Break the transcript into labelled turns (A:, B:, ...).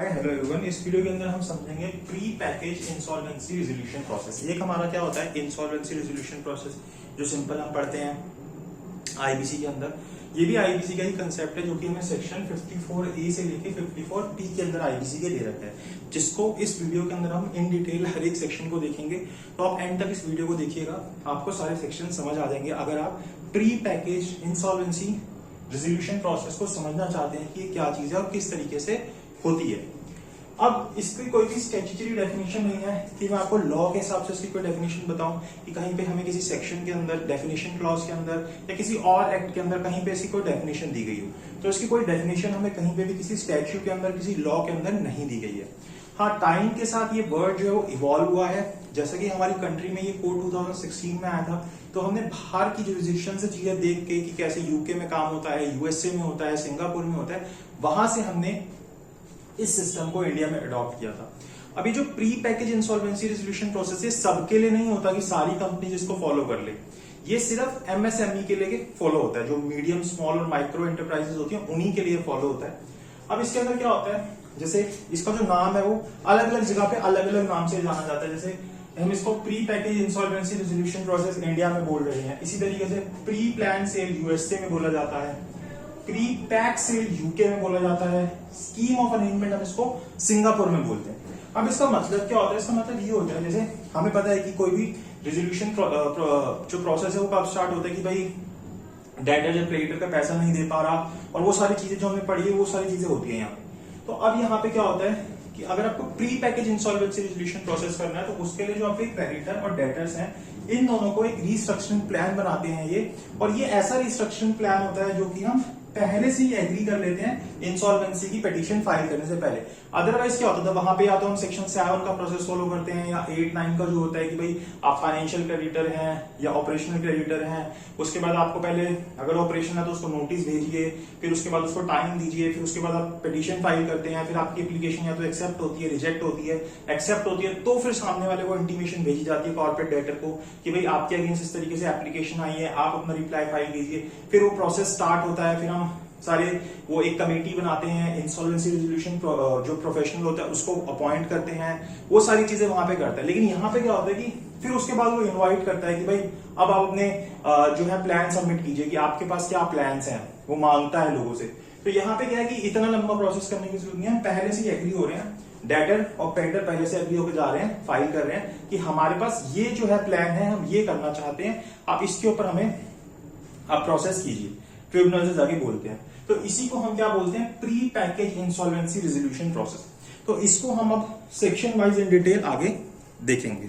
A: Hi hello everyone. इस video के अंदर हम समझेंगे pre package insolvency resolution process. ये हमारा क्या होता है, इंसॉल्वेंसी रिजोल्यूशन प्रोसेस, जो सिंपल हम पढ़ते हैं आईबीसी के अंदर। ये भी आईबीसी का ही कंसेप्ट है, जो कि हमें सेक्शन 54A से लेके 54T के अंदर आईबीसी के दे रखा है, जिसको इस वीडियो के अंदर हम इन डिटेल हर एक सेक्शन को देखेंगे। तो आप एंड तक इस वीडियो को देखिएगा, आपको सारे सेक्शन समझ आ जाएंगे अगर आप pre package insolvency resolution process को समझना चाहते हैं कि ये क्या चीज है और किस तरीके से होती है। अब इसकी कोई भी स्टैट्यूटरी डेफिनेशन नहीं है कि मैं आपको लॉ के हिसाब से इसकी कोई डेफिनेशन बताऊं कि कहीं पे हमें किसी सेक्शन के अंदर, डेफिनेशन क्लॉज के अंदर या किसी और एक्ट के अंदर कहीं पे इसकी कोई डेफिनेशन दी गई हो। तो इसकी कोई डेफिनेशन हमें कहीं पे भी किसी स्टैट्यूट के अंदर, किसी लॉ के अंदर नहीं दी गई है। हाँ, टाइम के साथ ये वर्ड जो है वो इवॉल्व हुआ है। जैसे कि हमारी कंट्री में ये कोड 2016 में आया था, तो हमने बाहर की जुरिसडिक्शन से चीजें देख के कि कैसे यूके में काम होता है, यूएसए में होता है, सिंगापुर में होता है, वहां से हमने इस सिस्टम को इंडिया में अडॉप्ट किया था। अभी जो pre package insolvency resolution process है, सबके लिए नहीं होता कि सारी कंपनी जिसको फॉलो कर ले। ये सिर्फ एमएसएमई के लिए फॉलो होता है, जो मीडियम, स्मॉल और माइक्रो एंटरप्राइजेस होती हैं उन्हीं के लिए फॉलो होता है। अब इसके अंदर क्या होता है, जैसे इसका जो नाम है वो अलग अलग जगह पे अलग अलग नाम से जाना जाता है। जैसे हम इसको pre package insolvency resolution process India में बोल रहे हैं, इसी तरीके से प्री प्लान सेल यूएसए में बोला जाता है, प्री पैक सेल यूके में बोला जाता है, स्कीम ऑफ अरेंजमेंट हम इसको सिंगापुर में बोलते हैं। अब इसका मतलब क्या होता है, इसका मतलब ये होता है, जैसे हमें पता है कि कोई भी रिजोल्यूशन जो प्रोसेस है वो कब स्टार्ट होता है कि भाई डेटर जब क्रेडिटर का पैसा नहीं दे पा रहा, और वो सारी चीजें जो हमने पढ़ी है वो सारी चीजें होती है यहाँ पे। तो अब यहाँ पे क्या होता है कि अगर आपको pre package insolvency resolution process करना है, तो उसके लिए जो आपके क्रेडिटर और डेटर्स हैं, इन दोनों को एक रीस्ट्रक्चरिंग प्लान बनाते हैं ये। और ये ऐसा रीस्ट्रक्चरिंग प्लान होता है जो कि हम पहले से ही एग्री कर लेते हैं इंसॉल्वेंसी की पिटीशन फाइल करने से पहले। अदरवाइज क्या होता था, वहां पे या तो हम सेक्शन 7 का प्रोसेस फॉलो करते हैं, या 8-9 का जो होता है कि भाई आप फाइनेंशियल क्रेडिटर हैं या ऑपरेशनल क्रेडिटर हैं, उसके बाद आपको पहले अगर ऑपरेशन है तो उसको नोटिस भेजिए, फिर उसके बाद उसको टाइम दीजिए, फिर उसके बाद आप पिटीशन फाइल करते हैं, फिर आपकी एप्लीकेशन या तो एक्सेप्ट होती है, रिजेक्ट होती है। एक्सेप्ट होती है तो फिर सामने वाले को इंटीमेशन भेजी जाती है कॉर्पोरेट डेटर को कि भाई आपके अगेंस्ट इस तरीके से एप्लीकेशन आई है, आप अपना रिप्लाई फाइल कीजिए। फिर वो प्रोसेस स्टार्ट होता है, फिर हम सारे वो एक कमेटी बनाते हैं, इंसॉल्वेंसी रिजोल्यूशन जो प्रोफेशनल होता है उसको अपॉइंट करते हैं, वो सारी चीजें वहां पे करता है। लेकिन यहाँ पे क्या होता है कि फिर उसके बाद वो इनवाइट करता है कि भाई अब आप अपने जो है प्लान सबमिट कीजिए कि आपके पास क्या प्लान्स हैं, वो मांगता है लोगों से। तो यहाँ पे क्या है कि इतना लंबा प्रोसेस करने की जरूरत नहीं है, पहले से ही एग्री हो रहे हैं, डेटर और पेटर पहले से एग्री होकर जा रहे हैं, फाइल कर रहे हैं कि हमारे पास ये जो है प्लान है, हम ये करना चाहते हैं, आप इसके ऊपर हमें आप प्रोसेस कीजिए। ट्रिब्यूनल से जाके बोलते हैं। तो इसी को हम क्या बोलते हैं, pre package insolvency resolution process. तो इसको हम अब सेक्शन वाइज इन डिटेल आगे देखेंगे।